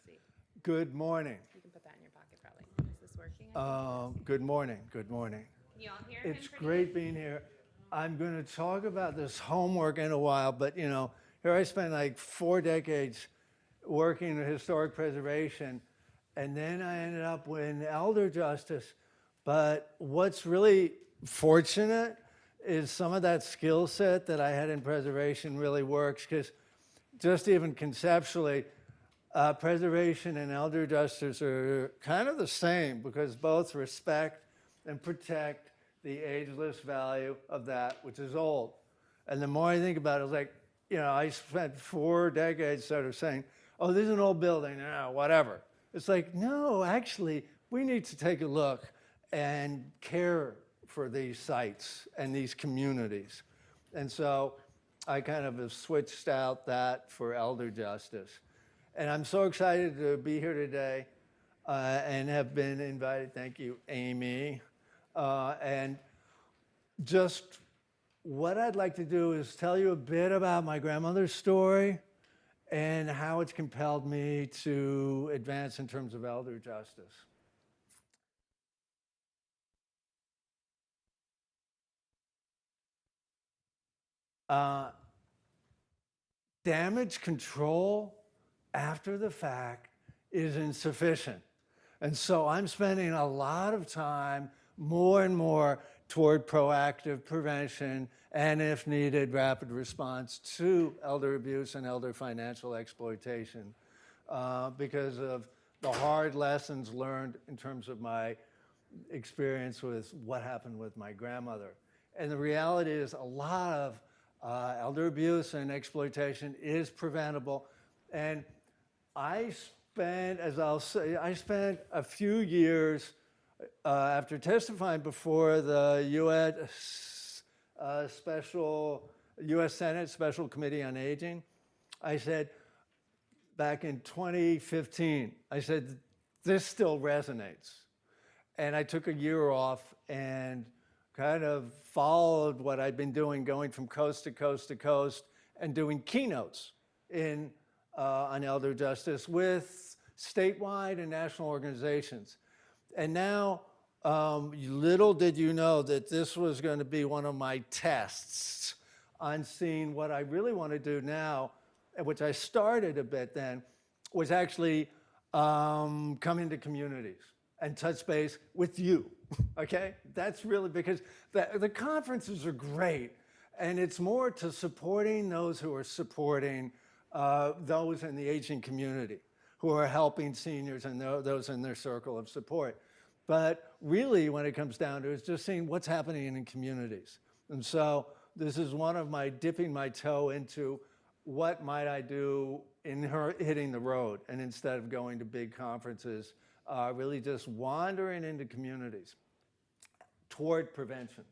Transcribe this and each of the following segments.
see. Good morning. You can put that in your pocket probably. Is this working? Good morning. Good morning. Can you all hear him It's pretty great good? being here. I'm going to talk about this homework in a while, but here I spent like 4 decades working in historic preservation, and then I ended up in elder justice. But what's really fortunate is some of that skill set that I had in preservation really works, because just even conceptually, preservation and elder justice are kind of the same, because both respect and protect the ageless value of that which is old. And the more I think about it, it's like, I spent 4 decades sort of saying, oh, this is an old building, whatever. It's like, no, actually, we need to take a look and care for these sites and these communities. And so I kind of have switched out that for elder justice. And I'm so excited to be here today and have been invited. Thank you, Amy. And just what I'd like to do is tell you a bit about my grandmother's story and how it's compelled me to advance in terms of elder justice. Damage control after the fact is insufficient. And so I'm spending a lot of time, more and more, toward proactive prevention and, if needed, rapid response to elder abuse and elder financial exploitation because of the hard lessons learned in terms of my experience with what happened with my grandmother. And the reality is a lot of elder abuse and exploitation is preventable. And I spent a few years after testifying before the U.S. Senate Special Committee on Aging. I said, back in 2015, I said, this still resonates. And I took a year off and kind of followed what I'd been doing, going from coast to coast to coast and doing keynotes on elder justice with statewide and national organizations. And now, little did you know that this was going to be one of my tests on seeing what I really want to do now, which I started a bit then, was actually come into communities and touch base with you, okay? That's really, because the conferences are great, and it's more to supporting those who are supporting those in the aging community, who are helping seniors and those in their circle of support. But really, when it comes down to it, it's just seeing what's happening in communities. And so this is one of my dipping my toe into what might I do in hitting the road, and instead of going to big conferences, really just wandering into communities toward prevention.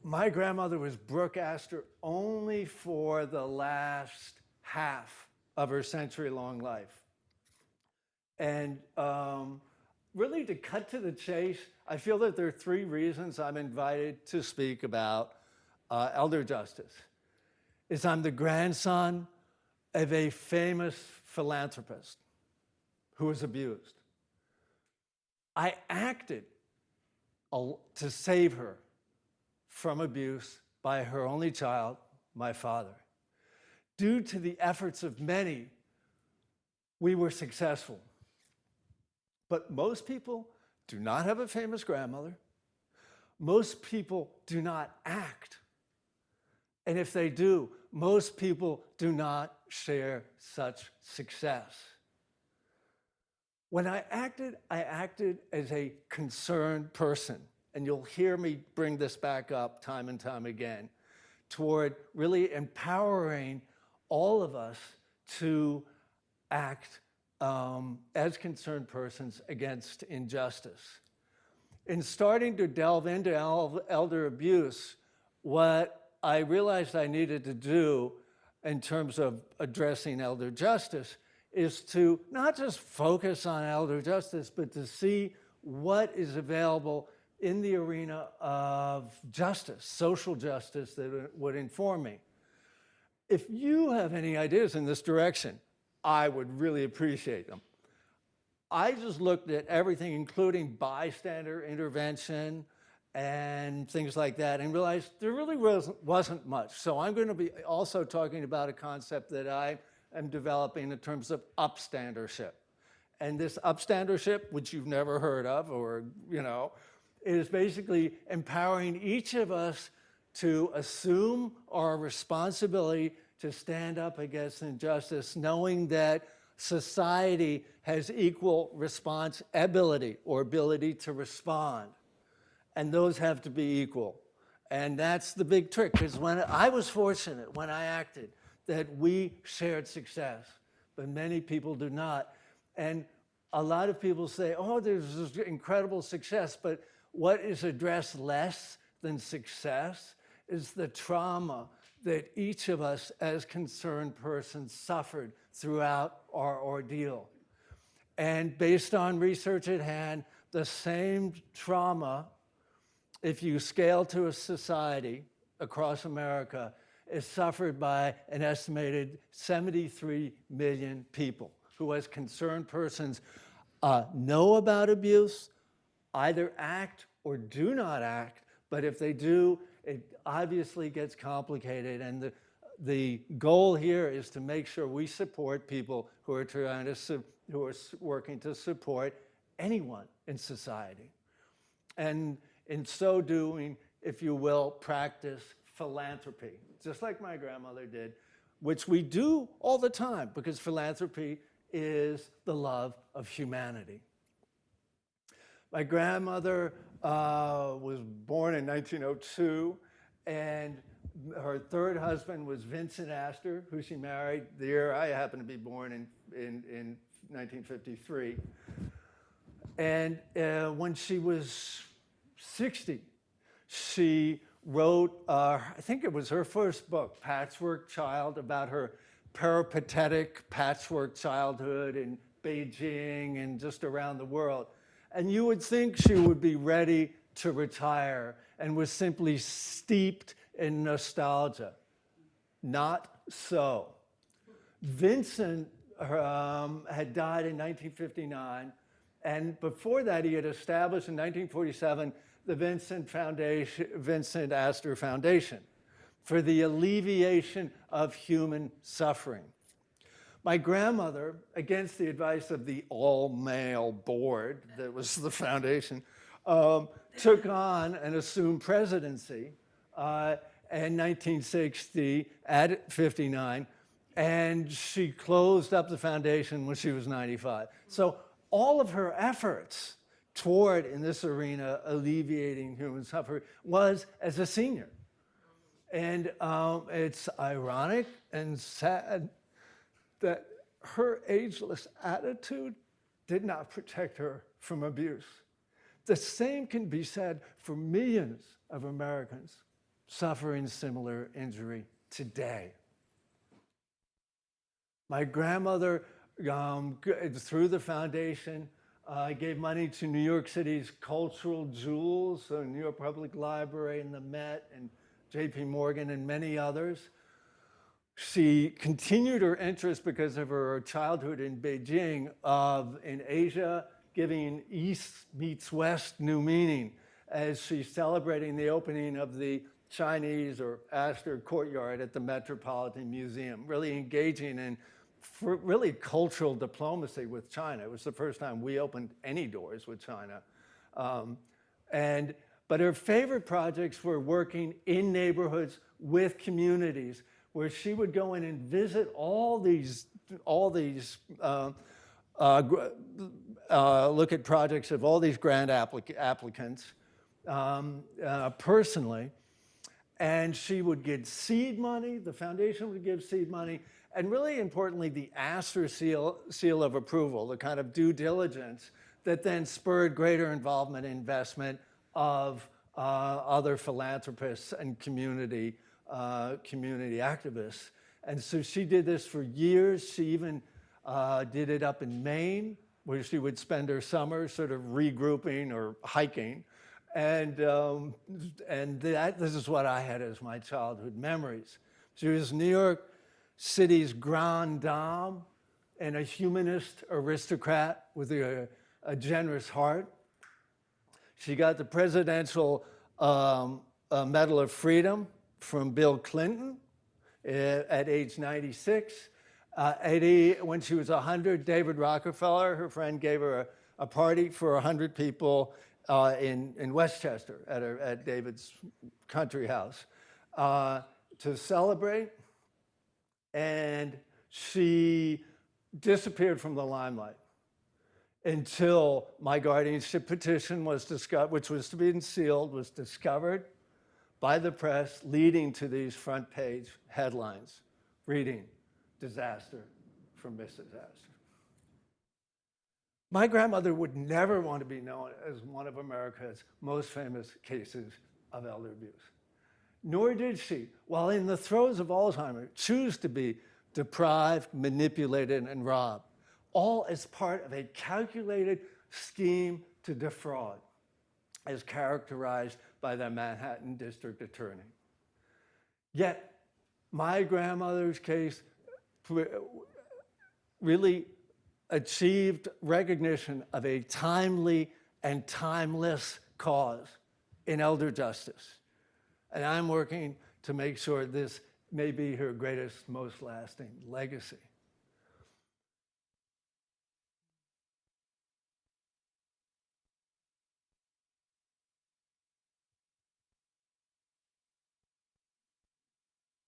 My grandmother was Brooke Astor only for the last half of her century-long life. And really, to cut to the chase, I feel that there are 3 reasons I'm invited to speak about elder justice. I'm the grandson of a famous philanthropist who was abused. I acted to save her from abuse by her only child, my father. Due to the efforts of many, we were successful. But most people do not have a famous grandmother. Most people do not act. And if they do, most people do not share such success. When I acted as a concerned person. And you'll hear me bring this back up time and time again, toward really empowering all of us to act as concerned persons against injustice. In starting to delve into elder abuse, what I realized I needed to do in terms of addressing elder justice is to not just focus on elder justice, but to see what is available in the arena of justice, social justice, that would inform me. If you have any ideas in this direction, I would really appreciate them. I just looked at everything, including bystander intervention and things like that, and realized there really wasn't much. So I'm going to be also talking about a concept that I am developing in terms of upstandership. And this upstandership, which you've never heard of, or, is basically empowering each of us to assume our responsibility to stand up against injustice, knowing that society has equal responsibility or ability to respond. And those have to be equal. And that's the big trick, because when I was fortunate when I acted that we shared success, but many people do not. And a lot of people say, oh, there's this incredible success, but what is addressed less than success is the trauma that each of us as concerned persons suffered throughout our ordeal. And based on research at hand, the same trauma, if you scale to a society across America, is suffered by an estimated 73 million people who, as concerned persons, know about abuse, either act or do not act, but if they do, it obviously gets complicated. And the goal here is to make sure we support people who are who are working to support anyone in society. And in so doing, if you will, practice philanthropy, just like my grandmother did, which we do all the time, because philanthropy is the love of humanity. My grandmother was born in 1902, and her third husband was Vincent Astor, who she married the year I happened to be born in 1953. And when she was 60, she wrote, I think it was her first book, Patchwork Child, about her peripatetic patchwork childhood in Beijing and just around the world. And you would think she would be ready to retire and was simply steeped in nostalgia. Not so. Vincent had died in 1959, and before that he had established in 1947 the Vincent Astor Foundation for the alleviation of human suffering. My grandmother, against the advice of the all-male board that was the foundation, took on and assumed presidency in 1960 at 59, and she closed up the foundation when she was 95. So all of her efforts toward, in this arena, alleviating human suffering was as a senior. And it's ironic and sad that her ageless attitude did not protect her from abuse. The same can be said for millions of Americans suffering similar injury today. My grandmother, through the foundation, gave money to New York City's cultural jewels, so New York Public Library and the Met and J.P. Morgan and many others. She continued her interest because of her childhood in Beijing in Asia, giving East meets West new meaning as she's celebrating the opening of the Chinese or Astor Courtyard at the Metropolitan Museum, really engaging in really cultural diplomacy with China. It was the first time we opened any doors with China. But her favorite projects were working in neighborhoods with communities, where she would go in and visit all these look at projects of all these grant applicants personally, and she would give seed money. The foundation would give seed money, and really importantly, the Astor seal of approval, the kind of due diligence that then spurred greater involvement and investment of other philanthropists and community activists. And so she did this for years. She even did it up in Maine, where she would spend her summers sort of regrouping or hiking. This is what I had as my childhood memories. She was New York City's grande dame and a humanist aristocrat with a generous heart. She got the Presidential Medal of Freedom from Bill Clinton at age 96. When she was 100, David Rockefeller, her friend, gave her a party for 100 people in Westchester at David's country house to celebrate. And she disappeared from the limelight until my guardianship petition was discovered, which was to be sealed, was discovered by the press, leading to these front page headlines, reading, "Disaster from Mrs. Astor." My grandmother would never want to be known as one of America's most famous cases of elder abuse. Nor did she, while in the throes of Alzheimer's, choose to be deprived, manipulated, and robbed, all as part of a calculated scheme to defraud, as characterized by the Manhattan District Attorney. Yet, my grandmother's case really achieved recognition of a timely and timeless cause in elder justice. And I'm working to make sure this may be her greatest, most lasting legacy.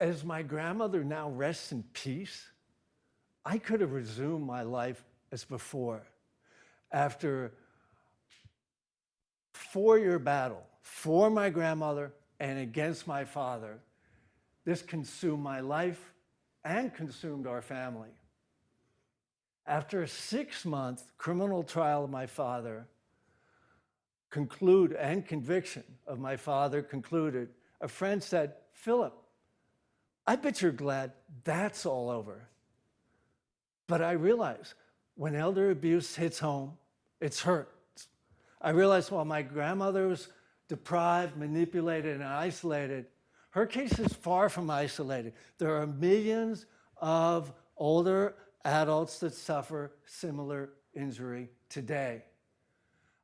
As my grandmother now rests in peace, I could have resumed my life as before. After a 4-year battle for my grandmother and against my father, this consumed my life and consumed our family. After a 6-month criminal trial of my father, conviction of my father concluded, a friend said, "Philip, I bet you're glad that's all over." But I realize when elder abuse hits home, it's hurt. I realized while my grandmother was deprived, manipulated, and isolated, her case is far from isolated. There are millions of older adults that suffer similar injury today.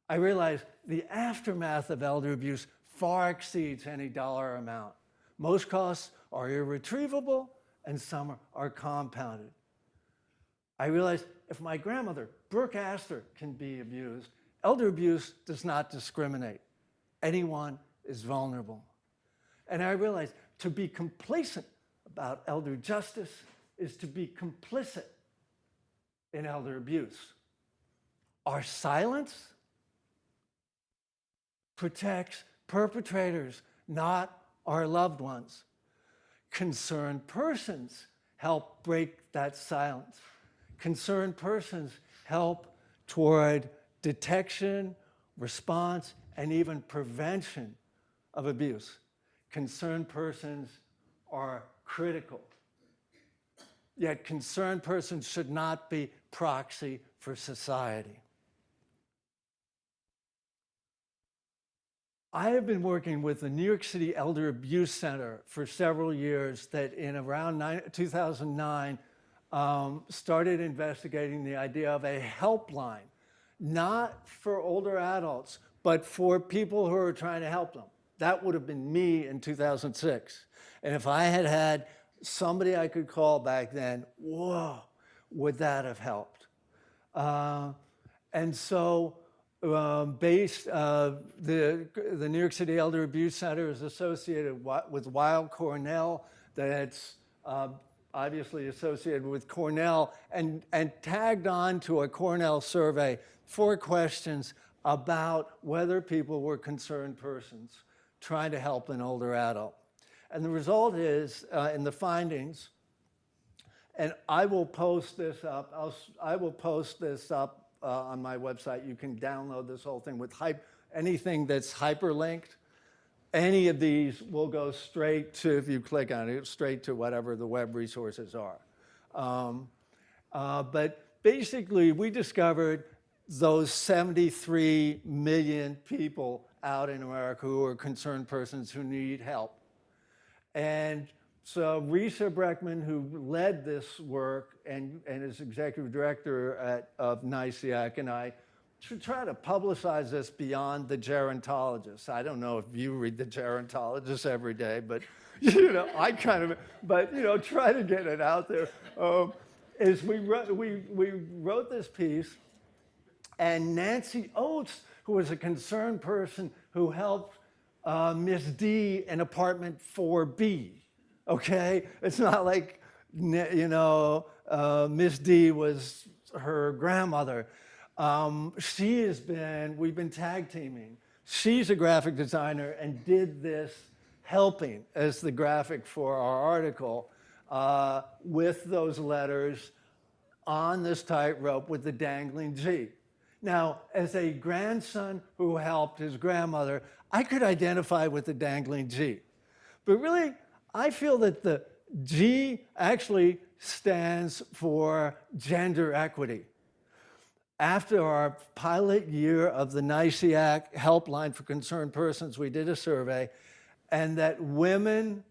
I realize the aftermath of elder abuse far exceeds any dollar amount. Most costs are irretrievable, and some are compounded. I realized if my grandmother, Brooke Astor, can be abused, elder abuse does not discriminate. Anyone is vulnerable. And I realized to be complacent about elder justice is to be complicit in elder abuse. Our silence protects perpetrators, not our loved ones. Concerned persons help break that silence. Concerned persons help toward detection, response, and even prevention of abuse. Concerned persons are critical. Yet concerned persons should not be proxy for society. I have been working with the New York City Elder Abuse Center for several years that in around 2009 started investigating the idea of a helpline, not for older adults, but for people who are trying to help them. That would have been me in 2006. And if I had had somebody I could call back then, whoa, would that have helped? And so the New York City Elder Abuse Center is associated with Weill Cornell, that's obviously associated with Cornell, and tagged on to a Cornell survey 4 questions about whether people were concerned persons trying to help an older adult. And the result is, in the findings, and I will post this up, on my website. You can download this whole thing with anything that's hyperlinked. Any of these will go straight to, if you click on it, straight to whatever the web resources are. But basically, we discovered those 73 million people out in America who are concerned persons who need help. And so Risa Breckman, who led this work and is executive director of NICEAC, and I should try to publicize this beyond the gerontologists. I don't know if you read the gerontologists every day, but I kind of, but try to get it out there. Is we wrote this piece, and Nancy Oates, who was a concerned person who helped Miss D in apartment 4B. Okay, it's not like Miss D was her grandmother. We've been tag teaming. She's a graphic designer and did this helping as the graphic for our article with those letters on this tightrope with the dangling G. Now, as a grandson who helped his grandmother, I could identify with the dangling G. But really, I feel that the G actually stands for gender equity. After our pilot year of the NICEAC Helpline for Concerned Persons, we did a survey, and that women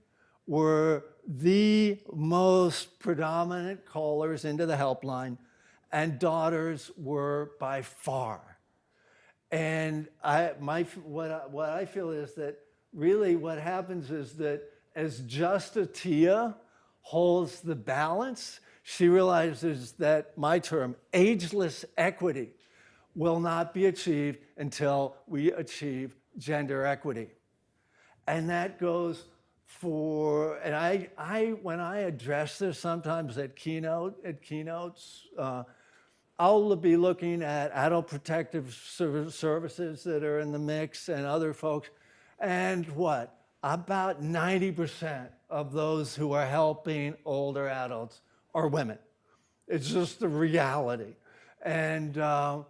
were the most predominant callers into the helpline, and daughters were by far. And what I feel is that really what happens is that as Justitia holds the balance, she realizes that my term, ageless equity, will not be achieved until we achieve gender equity. And that goes for, and I when I address this sometimes at keynotes, I'll be looking at adult protective services that are in the mix and other folks, and what? About 90% of those who are helping older adults are women. It's just the reality. And so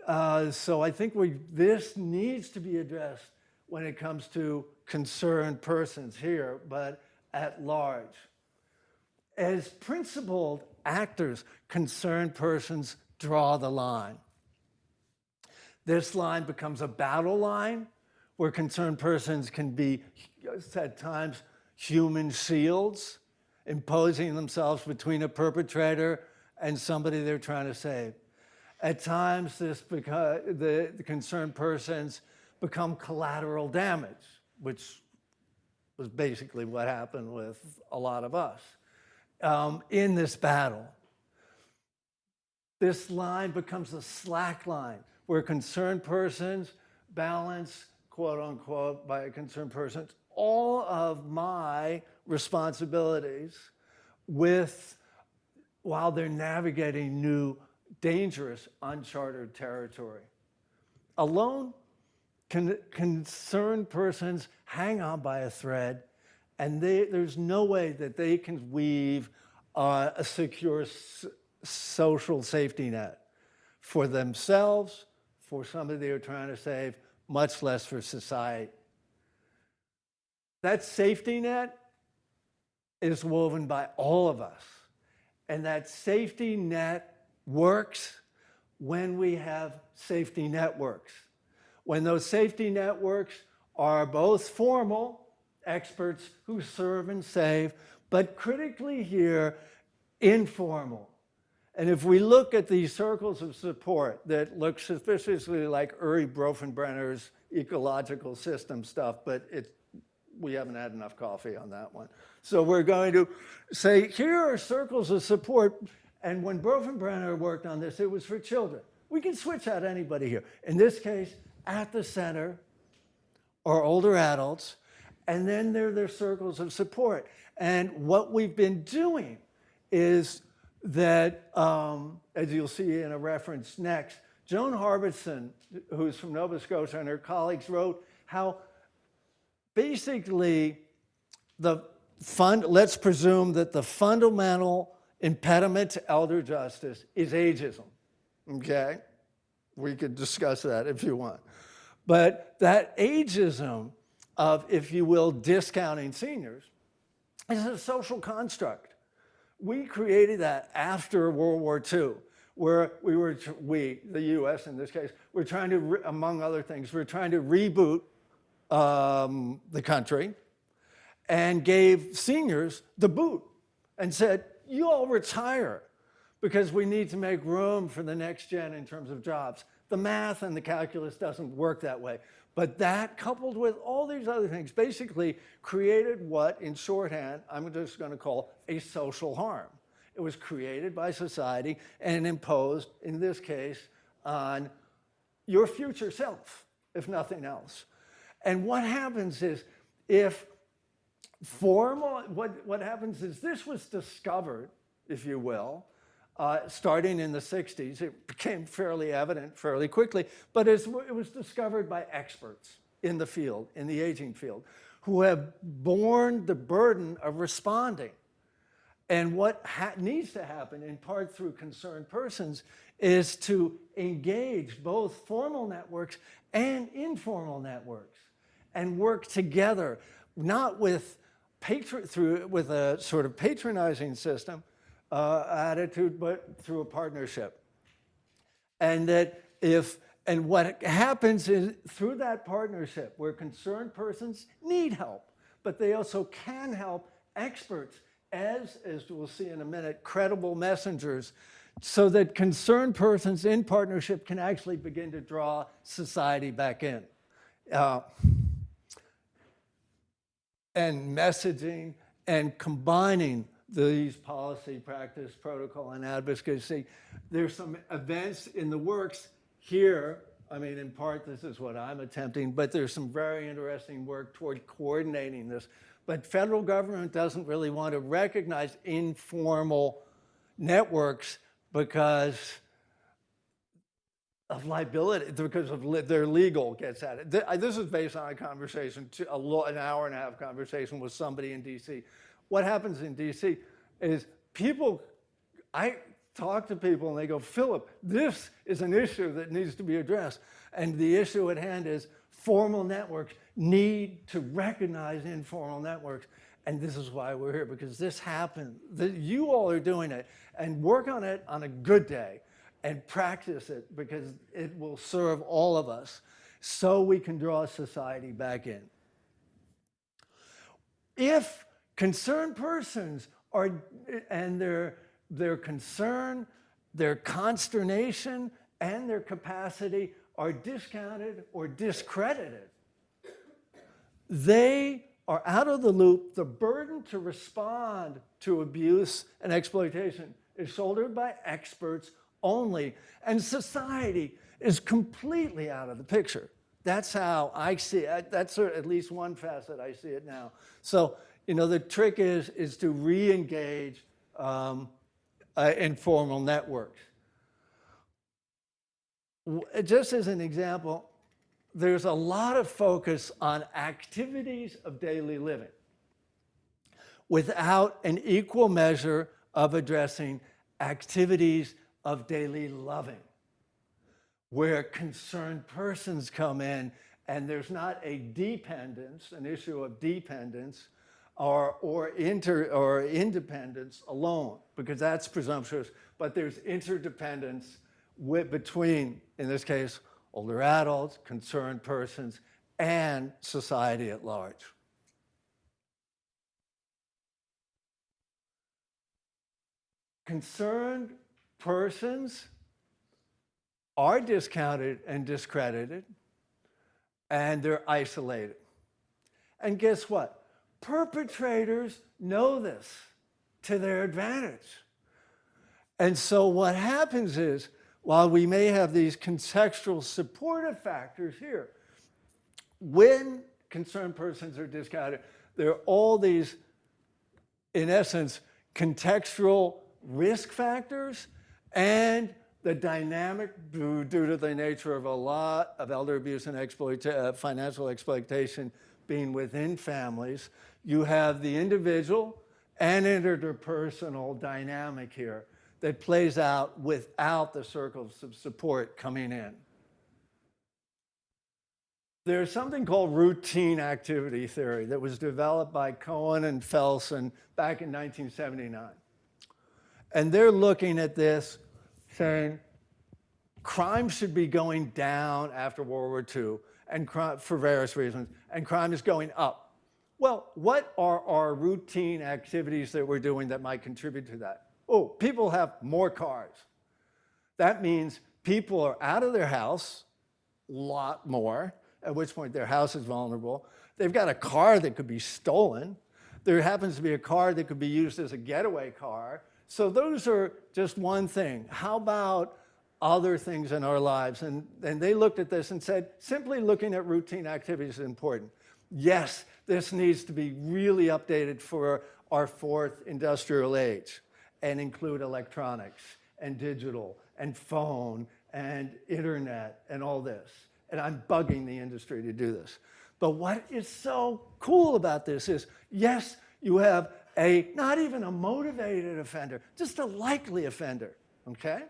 I think this needs to be addressed when it comes to concerned persons here, but at large. As principled actors, concerned persons draw the line. This line becomes a battle line where concerned persons can be, at times, human shields, imposing themselves between a perpetrator and somebody they're trying to save. At times, the concerned persons become collateral damage, which was basically what happened with a lot of us in this battle. This line becomes a slack line where concerned persons balance, quote unquote, by concerned persons, all of my responsibilities while they're navigating new, dangerous, uncharted territory. Alone, concerned persons hang on by a thread, and there's no way that they can weave a secure social safety net for themselves, for somebody they're trying to save, much less for society. That safety net is woven by all of us. And that safety net works when we have safety networks. When those safety networks are both formal, experts who serve and save, but critically here, informal. And if we look at these circles of support that look suspiciously like Uri Bronfenbrenner's ecological system stuff, but we haven't had enough coffee on that one. So we're going to say, here are circles of support. And when Bronfenbrenner worked on this, it was for children. We can switch out anybody here. In this case, at the center are older adults, and then there are their circles of support. And what we've been doing is that, as you'll see in a reference next, Joan Harbison, who's from Nova Scotia, and her colleagues wrote how basically let's presume that the fundamental impediment to elder justice is ageism, okay? We could discuss that if you want. But that ageism of, if you will, discounting seniors is a social construct. We created that after World War II, where we, the U.S. in this case, we're trying to, among other things, we're trying to reboot the country, and gave seniors the boot and said, you all retire because we need to make room for the next gen in terms of jobs. The math and the calculus doesn't work that way. But that, coupled with all these other things, basically created what, in shorthand, I'm just going to call a social harm. It was created by society and imposed, in this case, on your future self, if nothing else. And what happens is, if what happens is this was discovered, if you will, starting in the 60s. It became fairly evident fairly quickly, but it was discovered by experts in the field, in the aging field, who have borne the burden of responding. And what needs to happen, in part through concerned persons, is to engage both formal networks and informal networks and work together, not with a sort of patronizing system attitude, but through a partnership. And what happens is, through that partnership, where concerned persons need help, but they also can help experts as we'll see in a minute, credible messengers, so that concerned persons in partnership can actually begin to draw society back in. And messaging and combining these policy, practice, protocol, and advocacy. There's some events in the works here. I mean, in part, this is what I'm attempting, but there's some very interesting work toward coordinating this. But federal government doesn't really want to recognize informal networks because of liability, because of their legal gets at it. This is based on a conversation, an hour and a half conversation with somebody in DC. What happens in DC is I talk to people and they go, Philip, this is an issue that needs to be addressed. And the issue at hand is formal networks need to recognize informal networks. And this is why we're here, because this happened. You all are doing it, and work on it on a good day and practice it, because it will serve all of us so we can draw society back in. If concerned persons are, and their concern, their consternation, and their capacity are discounted or discredited, they are out of the loop. The burden to respond to abuse and exploitation is shouldered by experts only, and society is completely out of the picture. That's how I see it. That's at least one facet I see it now. So, the trick is to re-engage informal networks. Just as an example, there's a lot of focus on activities of daily living without an equal measure of addressing activities of daily loving, where concerned persons come in, and there's not a dependence, an issue of dependence, or independence alone, because that's presumptuous, but there's interdependence between, in this case, older adults, concerned persons, and society at large. Concerned persons are discounted and discredited, and they're isolated. And guess what? Perpetrators know this to their advantage. And so what happens is, while we may have these contextual supportive factors here, when concerned persons are discounted, there are all these, in essence, contextual risk factors, and the dynamic, due to the nature of a lot of elder abuse and financial exploitation being within families, you have the individual and interpersonal dynamic here that plays out without the circles of support coming in. There's something called routine activity theory that was developed by Cohen and Felsen back in 1979. And they're looking at this saying crime should be going down after World War II and for various reasons, and crime is going up. Well, what are our routine activities that we're doing that might contribute to that? Oh, people have more cars. That means people are out of their house a lot more, at which point their house is vulnerable. They've got a car that could be stolen. There happens to be a car that could be used as a getaway car. So those are just one thing. How about other things in our lives? And they looked at this and said, simply looking at routine activities is important. Yes, this needs to be really updated for our fourth industrial age and include electronics and digital and phone and internet and all this. And I'm bugging the industry to do this. But what is so cool about this is, yes, you have not even a motivated offender, just a likely offender, okay?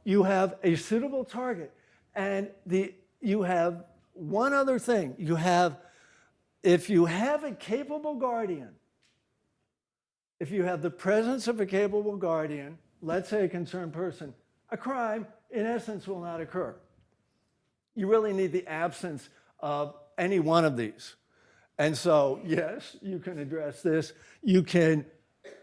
You have a suitable target. And you have one other thing. If you have a capable guardian, if you have the presence of a capable guardian, let's say a concerned person, a crime, in essence, will not occur. You really need the absence of any one of these. And so, yes, you can address this. You can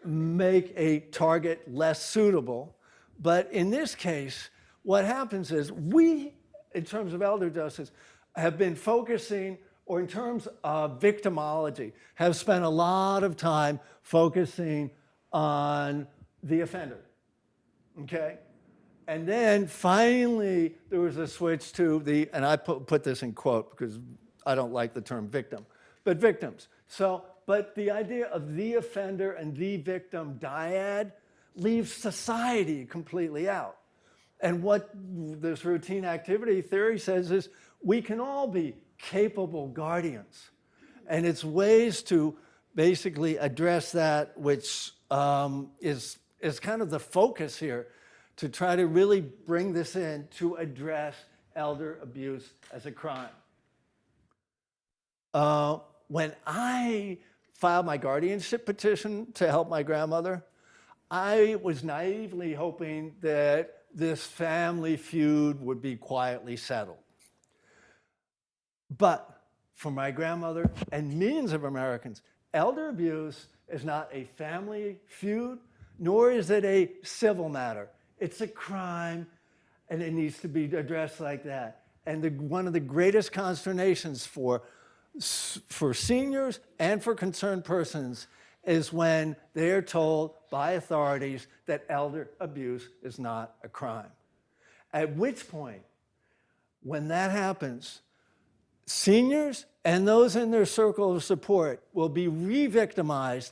make a target less suitable. But in this case, what happens is we, in terms of elder justice, have been focusing, or in terms of victimology, have spent a lot of time focusing on the offender, okay? And then finally, there was a switch to and I put this in quote because I don't like the term victim, but victims. But the idea of the offender and the victim dyad leaves society completely out. And what this routine activity theory says is we can all be capable guardians. And it's ways to basically address that, which is kind of the focus here, to try to really bring this in to address elder abuse as a crime. When I filed my guardianship petition to help my grandmother, I was naively hoping that this family feud would be quietly settled. But for my grandmother and millions of Americans, elder abuse is not a family feud, nor is it a civil matter. It's a crime, and it needs to be addressed like that. And one of the greatest consternations for seniors and for concerned persons is when they're told by authorities that elder abuse is not a crime. At which point, when that happens, seniors and those in their circle of support will be re-victimized,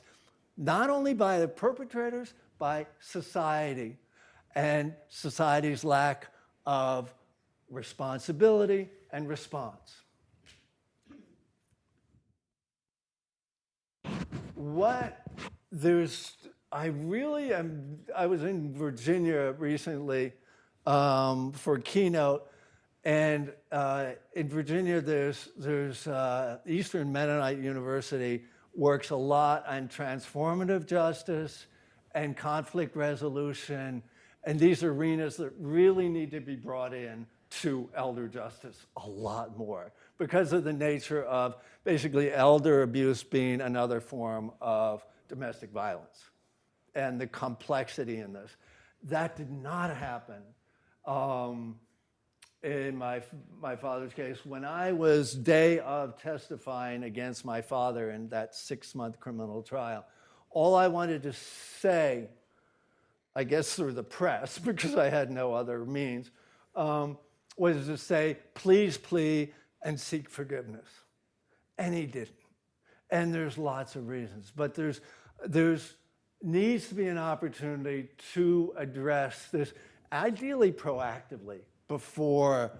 not only by the perpetrators, by society and society's lack of responsibility and response. I was in Virginia recently for a keynote, and in Virginia there's Eastern Mennonite University works a lot on transformative justice and conflict resolution, and these arenas that really need to be brought in to elder justice a lot more because of the nature of basically elder abuse being another form of domestic violence and the complexity in this. That did not happen in my father's case. When I was day of testifying against my father in that 6-month criminal trial, all I wanted to say, I guess through the press, because I had no other means, was to say, please plea and seek forgiveness. And he didn't. And there's lots of reasons. But there's needs to be an opportunity to address this, ideally proactively, before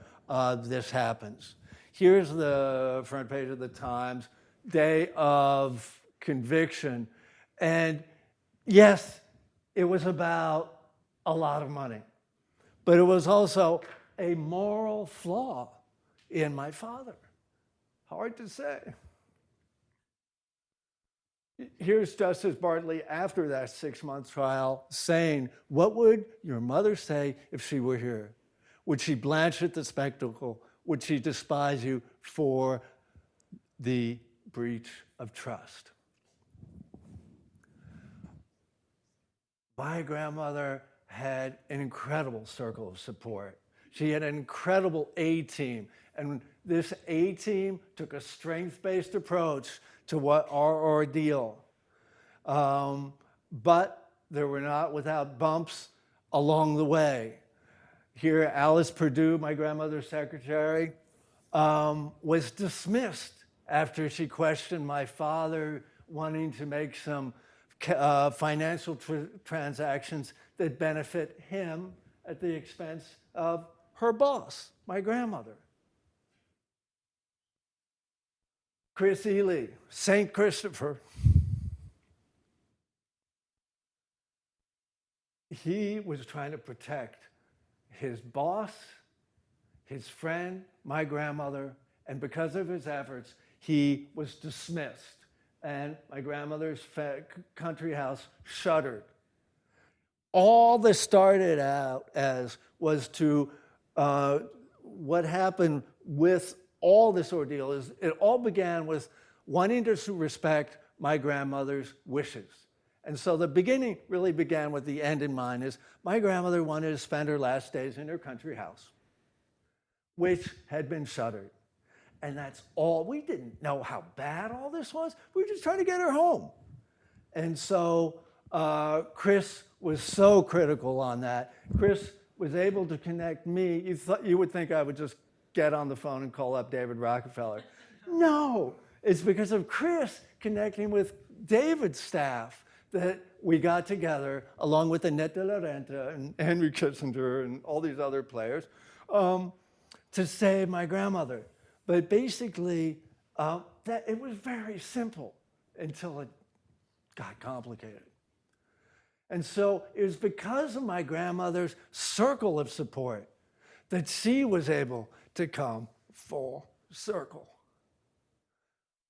this happens. Here's the front page of the Times, day of conviction. And yes, it was about a lot of money, but it was also a moral flaw in my father. Hard to say. here's Justice Bartley after that 6-month trial saying, what would your mother say if she were here? Would she blanch at the spectacle? Would she despise you for the breach of trust? My grandmother had an incredible circle of support. She had an incredible A-team. And this A-team took a strength-based approach to what our ordeal. But they were not without bumps along the way. Here, Alice Perdue, my grandmother's secretary, was dismissed after she questioned my father wanting to make some financial transactions that benefit him at the expense of her boss, my grandmother. Chris Ely, St. Christopher. He was trying to protect his boss, his friend, my grandmother, and because of his efforts, he was dismissed. And my grandmother's country house shuttered. All this started out as was to, what happened with all this ordeal is it all began with wanting to respect my grandmother's wishes. And so the beginning really began with the end in mind is my grandmother wanted to spend her last days in her country house, which had been shuttered. And that's all. We didn't know how bad all this was. We were just trying to get her home. And so Chris was so critical on that. Chris was able to connect me. You would think I would just get on the phone and call up David Rockefeller. No, it's because of Chris connecting with David's staff that we got together, along with Annette de la Renta and Henry Kissinger and all these other players, to save my grandmother. But basically, that it was very simple until it got complicated. And so it was because of my grandmother's circle of support that she was able to come full circle.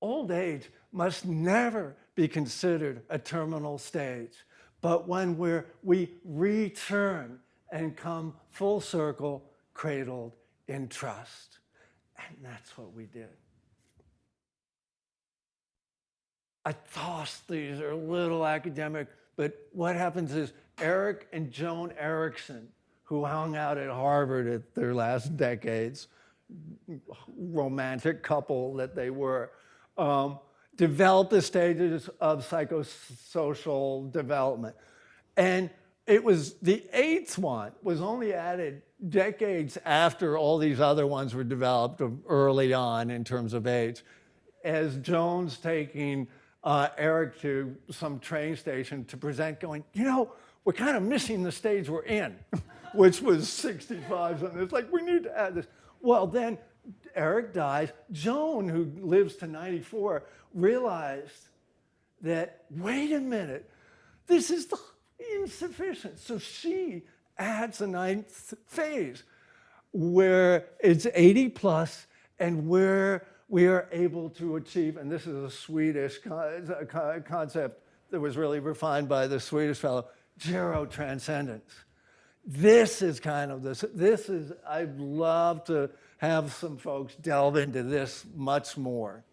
Old age must never be considered a terminal stage, but when we return and come full circle, cradled in trust. And that's what we did. I tossed these are a little academic, but what happens is Eric and Joan Erickson, who hung out at Harvard at their last decades, romantic couple that they were, developed the stages of psychosocial development. And it was the 8th one was only added decades after all these other ones were developed early on in terms of age. As Joan's taking Eric to some train station to present going, we're kind of missing the stage we're in, which was 65. And it's like, we need to add this. Well, then Eric dies. Joan, who lives to 94, realized that, wait a minute, this is insufficient. So she adds a 9th phase where it's 80 plus and where we are able to achieve, and this is a Swedish concept that was really refined by the Swedish fellow, zero transcendence. This is kind of this is, I'd love to have some folks delve into this much more.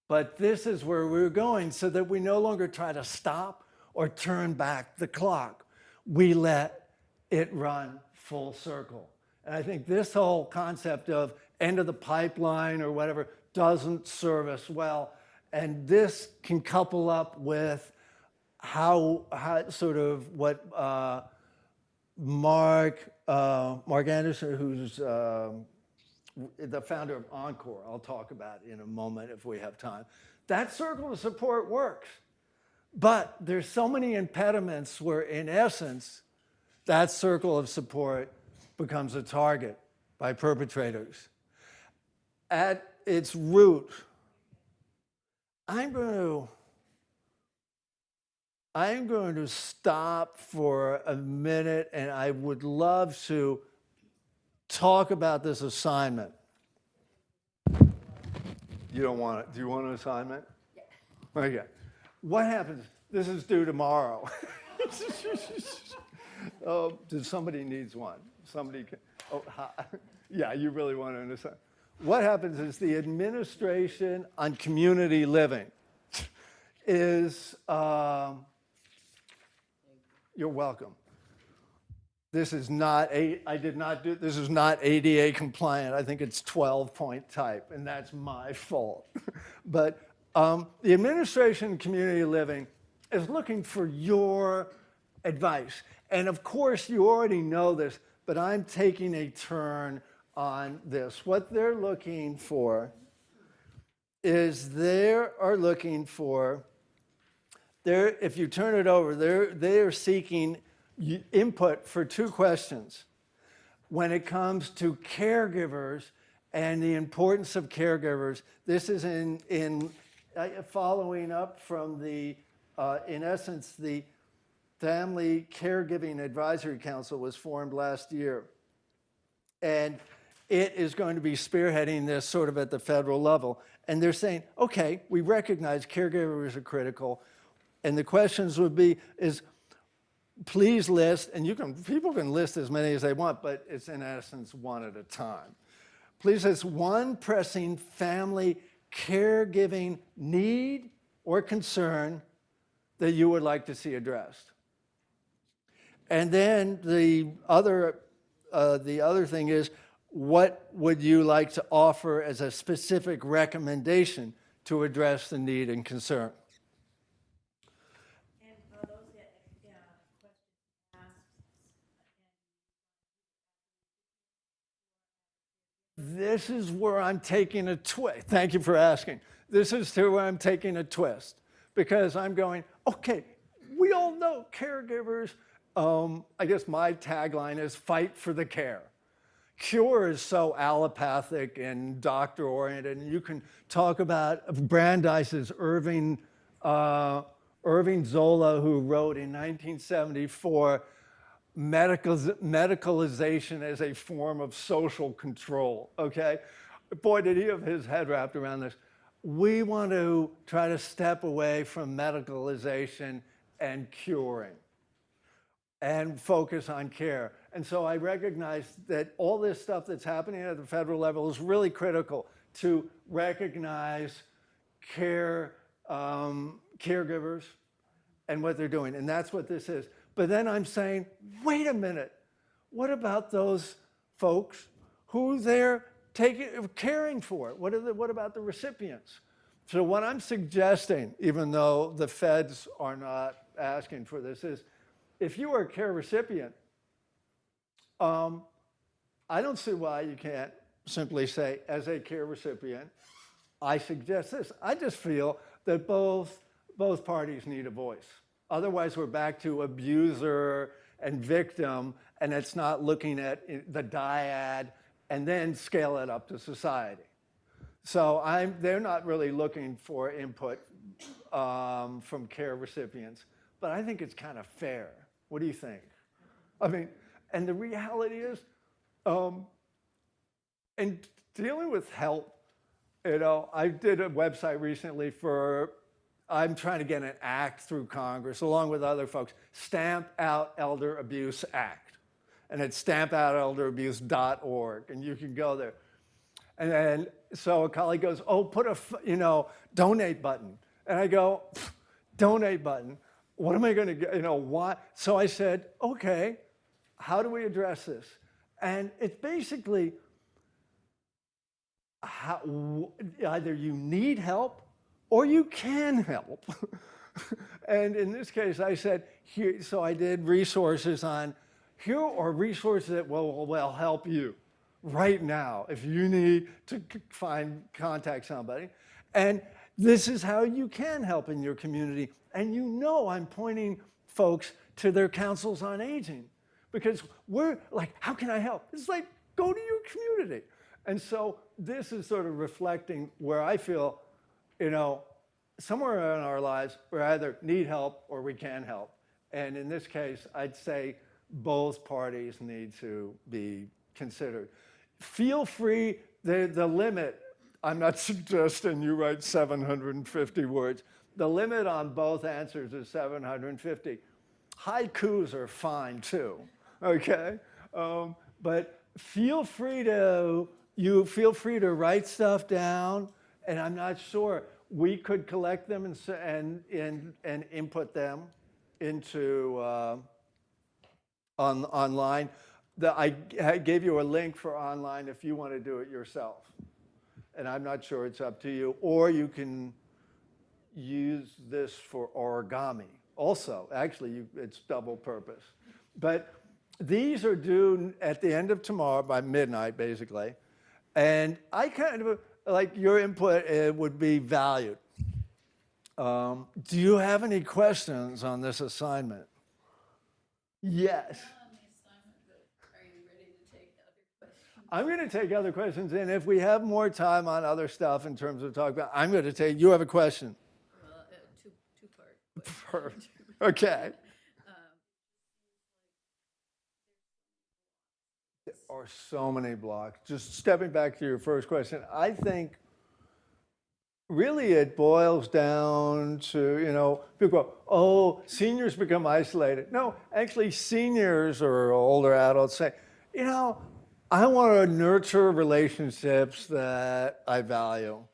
But this is where we're going so that we no longer try to stop or turn back the clock. We let it run full circle. And I think this whole concept of end of the pipeline or whatever doesn't serve us well. And this can couple up with how sort of what Mark Anderson, who's the founder of Encore, I'll talk about in a moment if we have time. That circle of support works. But there's so many impediments where, in essence, that circle of support becomes a target by perpetrators. At its root, I'm going to stop for a minute, and I would love to talk about this assignment. You don't want it. Do you want an assignment? Yeah. Okay. what happens? This is due tomorrow. Oh, somebody needs one. Somebody can, oh, yeah, you really want to understand. What happens is the administration on community living is, you're welcome. This is not, this is not ADA compliant. I think it's 12-point type, and that's my fault. But the administration in community living is looking for your advice. And of course, you already know this, but I'm taking a turn on this. What they're looking for is if you turn it over, they're seeking input for two questions when it comes to caregivers and the importance of caregivers. This is in following up from the, in essence, the Family Caregiving Advisory Council was formed last year. And it is going to be spearheading this sort of at the federal level. And they're saying, okay, we recognize caregivers are critical. And the questions would be, please list, and people can list as many as they want, but it's in essence one at a time. Please list one pressing family caregiving need or concern that you would like to see addressed. And then the other thing is, what would you like to offer as a specific recommendation to address the need and concern? And those questions asked. This is where I'm taking a twist. Thank you for asking. This is where I'm taking a twist, because I'm going, okay, we all know caregivers. I guess my tagline is fight for the care. Cure is so allopathic and doctor-oriented, and you can talk about Brandeis's Irving Zola, who wrote in 1974, medicalization as a form of social control, okay? Boy, did he have his head wrapped around this. We want to try to step away from medicalization and curing and focus on care. And so I recognize that all this stuff that's happening at the federal level is really critical to recognize caregivers and what they're doing. And that's what this is. But then I'm saying, wait a minute, what about those folks who they're caring for? What about the recipients? So what I'm suggesting, even though the feds are not asking for this, is if you are a care recipient, I don't see why you can't simply say, as a care recipient, I suggest this. I just feel that both parties need a voice. Otherwise, we're back to abuser and victim, and it's not looking at the dyad and then scale it up to society. So they're not really looking for input from care recipients, but I think it's kind of fair. What do you think? I mean, and the reality is, and dealing with health, I did a website recently I'm trying to get an act through Congress, along with other folks, Stamp Out Elder Abuse Act. And it's stampoutelderabuse.org, and you can go there. And then, so a colleague goes, oh, put a, donate button. And I go, donate button? What am I going to get, why? So I said, okay, how do we address this? And it's basically, either you need help or you can help. And in this case, I said, so I did resources on, here are resources that will help you right now if you need to contact somebody. And this is how you can help in your community. And I'm pointing folks to their councils on aging, because we're like, how can I help? It's like, go to your community. And so this is sort of reflecting where I feel, somewhere in our lives, we either need help or we can help. And in this case, I'd say both parties need to be considered. Feel free, the limit, I'm not suggesting you write 750 words. The limit on both answers is 750. Haikus are fine too, okay? But feel free to write stuff down, and I'm not sure. We could collect them and input them into online. I gave you a link for online if you want to do it yourself. And I'm not sure, it's up to you. Or you can use this for origami also. Actually, it's double purpose. But these are due at the end of tomorrow by midnight, basically. And I kind of, like your input would be valued. Do you have any questions on this assignment? Yes. I'm going to take other questions, and if we have more time on other stuff in terms of talk about, I'm going to take, you have a question? Well, two-part. Okay. There are so many blocks. Just stepping back to your first question, I think really it boils down to, people go, oh, seniors become isolated. No, actually seniors or older adults say, I want to nurture relationships that I value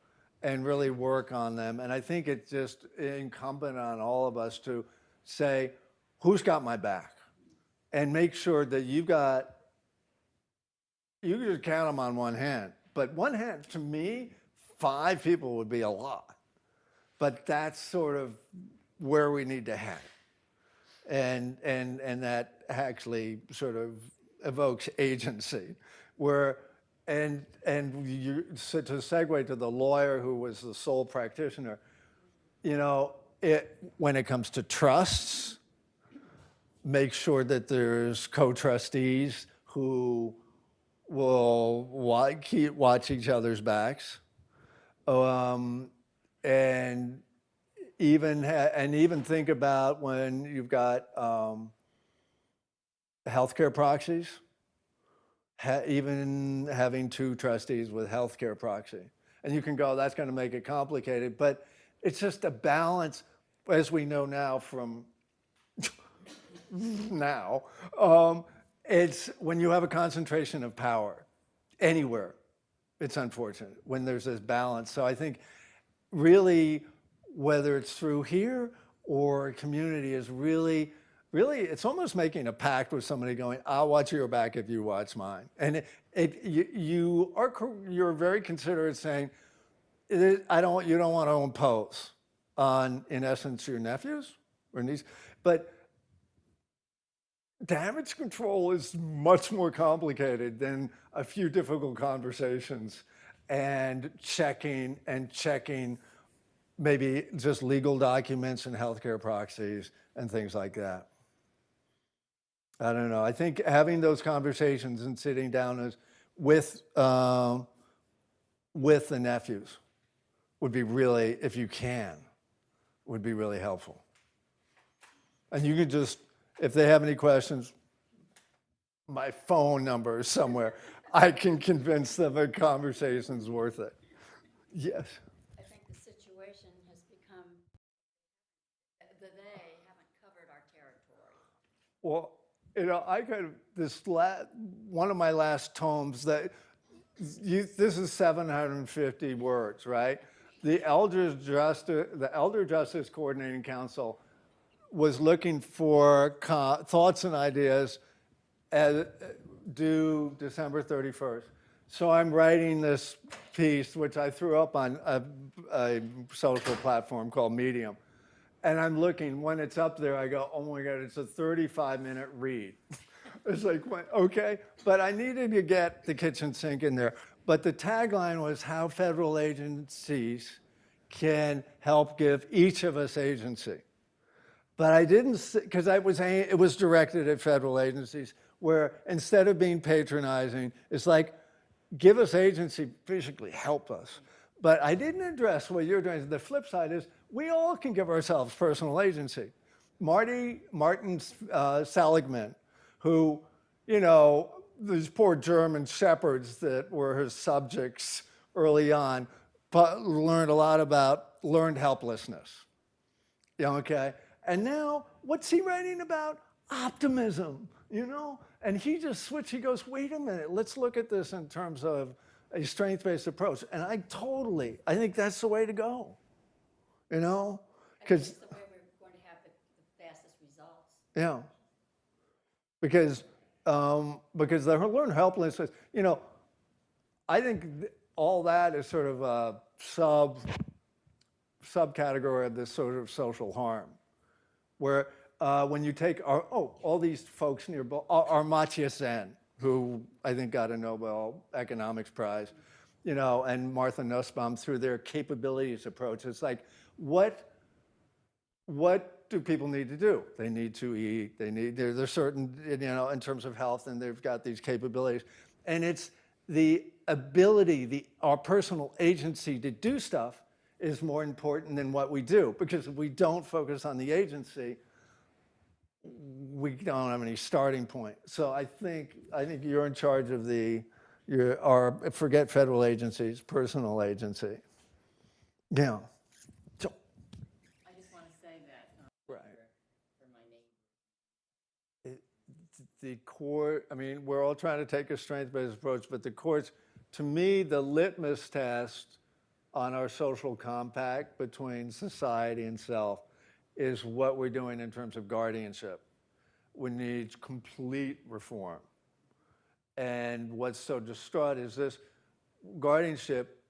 and really work on them. And I think it's just incumbent on all of us to say, who's got my back? And make sure that you can just count them on one hand. But one hand, to me, 5 people would be a lot. But that's sort of where we need to head. And that actually sort of evokes agency, so to segue to the lawyer who was the sole practitioner, when it comes to trusts, make sure that there's co-trustees who will watch each other's backs, and even think about when you've got healthcare proxies, even having 2 trustees with healthcare proxy. And you can go, that's going to make it complicated, but it's just a balance, as we know now from now. It's when you have a concentration of power anywhere, it's unfortunate when there's this balance. So I think really, whether it's through here or community, is really, it's almost making a pact with somebody going, I'll watch your back if you watch mine. And you're very considerate saying, you don't want to impose on, in essence, your nephews or nieces. But damage control is much more complicated than a few difficult conversations and checking maybe just legal documents and healthcare proxies and things like that. I don't know. I think having those conversations and sitting down with the nephews would be really, if you can, would be really helpful. And you can just, if they have any questions, my phone number is somewhere. I can convince them a conversation's worth it. Yes. I think the situation has become that they haven't covered our territory. Well, I kind of, one of my last tomes, this is 750 words, right? The Elder Justice Coordinating Council was looking for thoughts and ideas due December 31st. So I'm writing this piece, which I threw up on a social platform called Medium. And I'm looking, when it's up there, I go, oh my God, it's a 35-minute read. It's like, okay, but I needed to get the kitchen sink in there. But the tagline was how federal agencies can help give each of us agency. But I didn't, because it was directed at federal agencies, where instead of being patronizing, it's like, give us agency, basically help us. But I didn't address what you're doing. The flip side is we all can give ourselves personal agency. Martin Seligman, who, these poor German shepherds that were his subjects early on, learned helplessness. Yeah, okay. And now, what's he writing about? Optimism, And he just switched. He goes, wait a minute, let's look at this in terms of a strength-based approach. And I think that's the way to go, I think Because, it's the way we're going to have the fastest results. yeah, because the learned helplessness, I think all that is sort of a subcategory of this sort of social harm, where when you take all these folks nearby, Amartya Sen, who I think got a Nobel Economics Prize, and Martha Nussbaum through their capabilities approach. It's like, what do people need to do? They need to eat. There's certain, in terms of health, and they've got these capabilities. And it's the ability, our personal agency to do stuff is more important than what we do. Because if we don't focus on the agency, we don't have any starting point. So I think you're in charge of forget federal agencies, personal agency. Yeah. So, I just want to say that right. for my neighbor. The court, we're all trying to take a strength-based approach, but the courts, to me, the litmus test on our social compact between society and self is what we're doing in terms of guardianship. We need complete reform. And what's so distraught is this guardianship,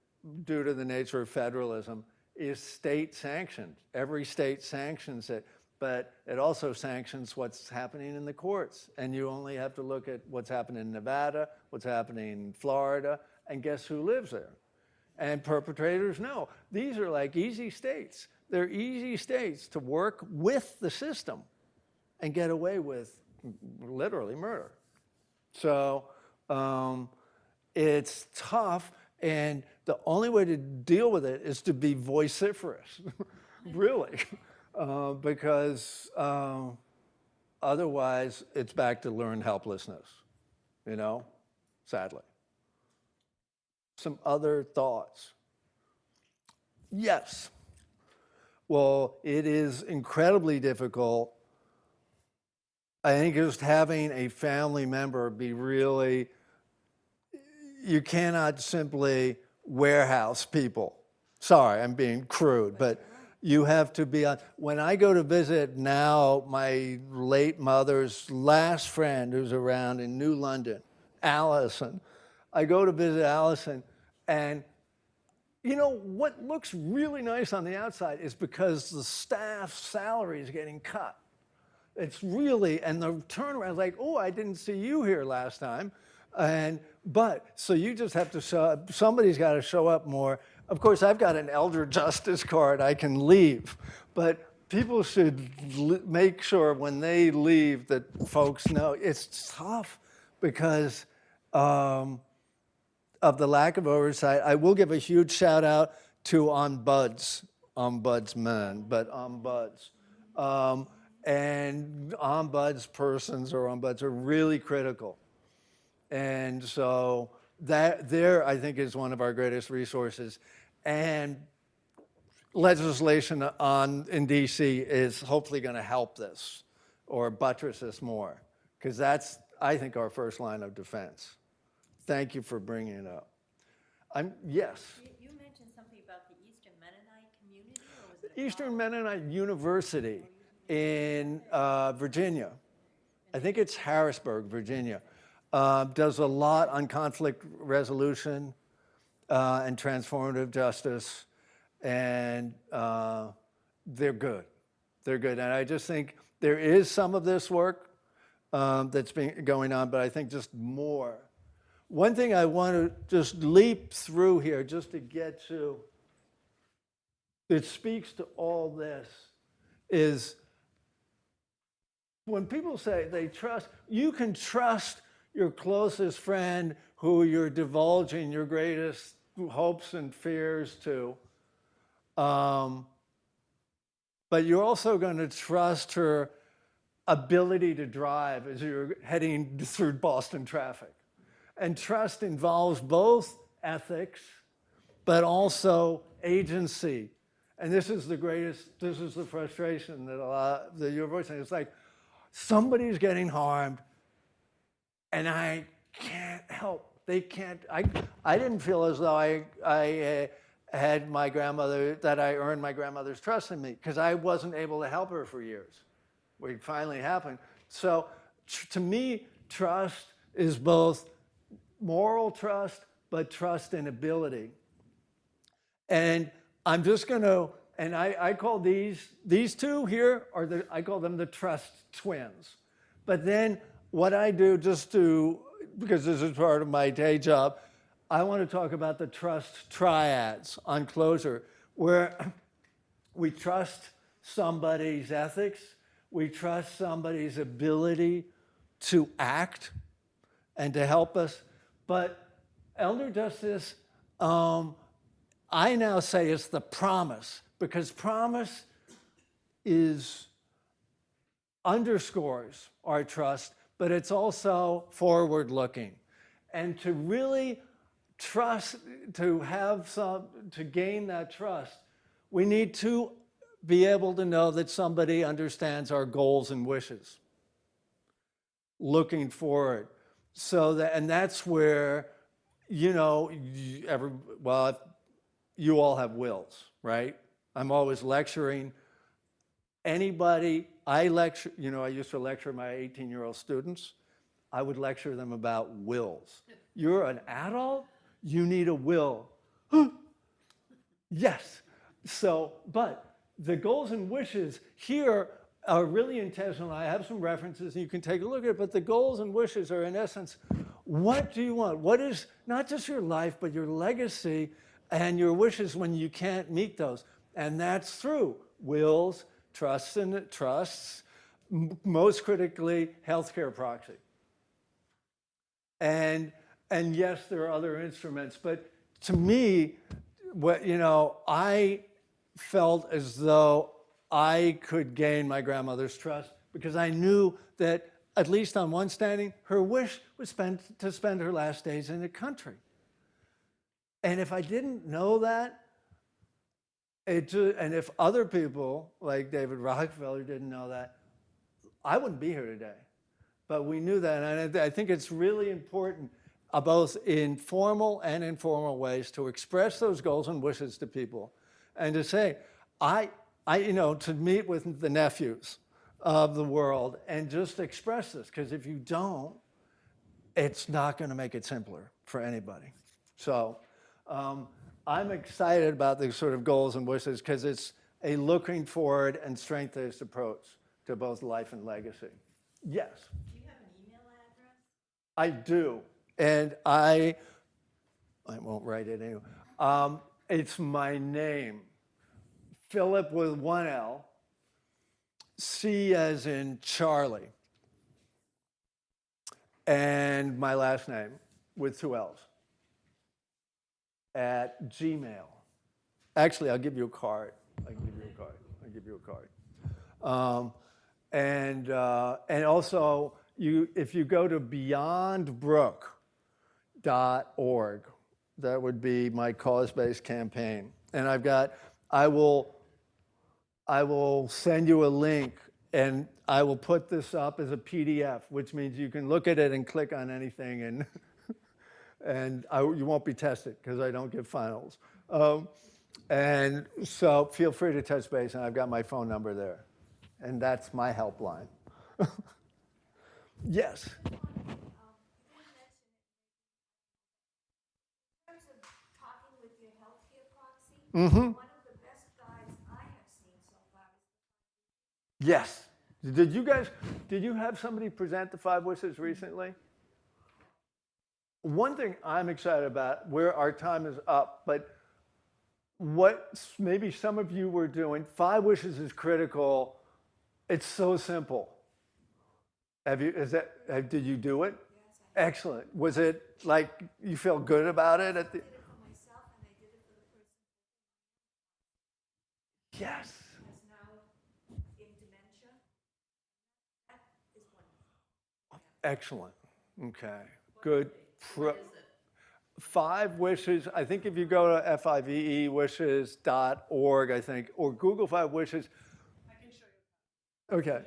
due to the nature of federalism, is state sanctioned. Every state sanctions it, but it also sanctions what's happening in the courts. And you only have to look at what's happening in Nevada, what's happening in Florida, and guess who lives there? And perpetrators know. These are like easy states. They're easy states to work with the system and get away with literally murder. So it's tough, and the only way to deal with it is to be vociferous, really, because otherwise it's back to learned helplessness, sadly. Some other thoughts? Yes. Well, it is incredibly difficult. I think just having a family member be really, you cannot simply warehouse people. Sorry, I'm being crude, but you have to be on. When I go to visit now my late mother's last friend who's around in New London, Allison, I go to visit Allison, and what looks really nice on the outside is because the staff's salary is getting cut. It's really, and the turnaround is like, oh, I didn't see you here last time. So you just have to show up, somebody's got to show up more. Of course, I've got an elder justice card, I can leave. But people should make sure when they leave that folks know. It's tough because of the lack of oversight. I will give a huge shout out to ombudsmen, but ombuds. And ombudspersons or ombuds are really critical. And so that there, I think, is one of our greatest resources. And legislation in DC is hopefully going to help this or buttress this more, because that's, I think, our first line of defense. Thank you for bringing it up. Yes? You mentioned something about the Eastern Mennonite community, or was it Eastern Mennonite University in Virginia. I think it's Harrisburg, Virginia. Does a lot on conflict resolution and transformative justice, and they're good. They're good. And I just think there is some of this work that's been going on, but I think just more. One thing I want to just leap through here just to get to, it speaks to all this, is when people say they trust, you can trust your closest friend who you're divulging your greatest hopes and fears to, but you're also going to trust her ability to drive as you're heading through Boston traffic. And trust involves both ethics, but also agency And this is the frustration that you're voicing. It's like somebody's getting harmed and I can't help. They can't, I didn't feel as though I had my grandmother, that I earned my grandmother's trust in me because I wasn't able to help her for years. It finally happened. So to me, trust is both moral trust, but trust and ability. And I'm just going to, and I call these two here, I call them the trust twins. But then what I do because this is part of my day job, I want to talk about the trust triads on closure, where we trust somebody's ethics, we trust somebody's ability to act and to help us. But elder justice, I now say it's the promise, because promise underscores our trust, but it's also forward-looking. And to really trust, to gain that trust, we need to be able to know that somebody understands our goals and wishes, looking forward. And that's where, you all have wills, right? I'm always lecturing. Anybody, I used to lecture my 18-year-old students. I would lecture them about wills. You're an adult, you need a will. Yes. But the goals and wishes here are really intentional. I have some references and you can take a look at it, but the goals and wishes are in essence, what do you want? What is not just your life, but your legacy and your wishes when you can't meet those? And that's through wills, trusts, most critically, healthcare proxy. And yes, there are other instruments, but to me, I felt as though I could gain my grandmother's trust because I knew that, at least on one standing, her wish was to spend her last days in the country. And if I didn't know that, and if other people like David Rockefeller didn't know that, I wouldn't be here today. But we knew that, and I think it's really important, both in formal and informal ways, to express those goals and wishes to people, and to say, to meet with the nephews of the world and just express this, because if you don't, it's not going to make it simpler for anybody. So I'm excited about these sort of goals and wishes because it's a looking forward and strength-based approach to both life and legacy. Yes? Do you have an email address? I do, and I won't write it anyway. It's my name, Phillip with one L, C as in Charlie, and my last name with two L's, at Gmail. Actually, I'll give you a card. And also, if you go to beyondbrooke.org, that would be my cause-based campaign. And I will send you a link, and I will put this up as a PDF, which means you can look at it and click on anything, and you won't be tested because I don't give finals. And so feel free to touch base, and I've got my phone number there. And that's my helpline. Yes? In terms of talking with your healthcare proxy, one of the best guides I have seen so far is Yes. Did you have somebody present the 5 wishes recently? One thing I'm excited about, where our time is up, but what maybe some of you were doing, 5 wishes is critical. It's so simple. Did you do it? Yes, I Excellent. Was it like you feel good about it at the? did it for myself and I did it for the person Yes. who is now in dementia. That is wonderful. Excellent. Okay. Good. 5 wishes. I think if you go to fivewishes.org, I think, or Google 5 wishes. I can show you. Okay.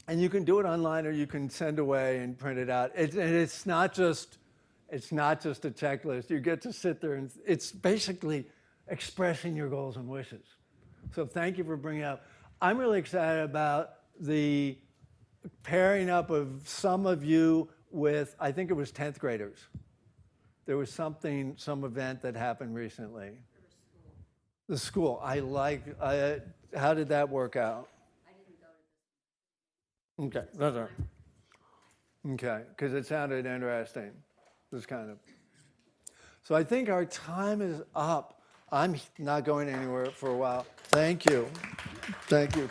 And you can do it online, or you can send away and print it out. And it's not just a checklist. You get to sit there, and it's basically expressing your goals and wishes. So thank you for bringing it up. I'm really excited about the pairing up of some of you with, I think it was 10th graders. There was some event that happened recently. The school. How did that work out? I didn't go to this. Okay, that's all right. Okay, because it sounded interesting. This kind of. So I think our time is up. I'm not going anywhere for a while. Thank you. Thank you.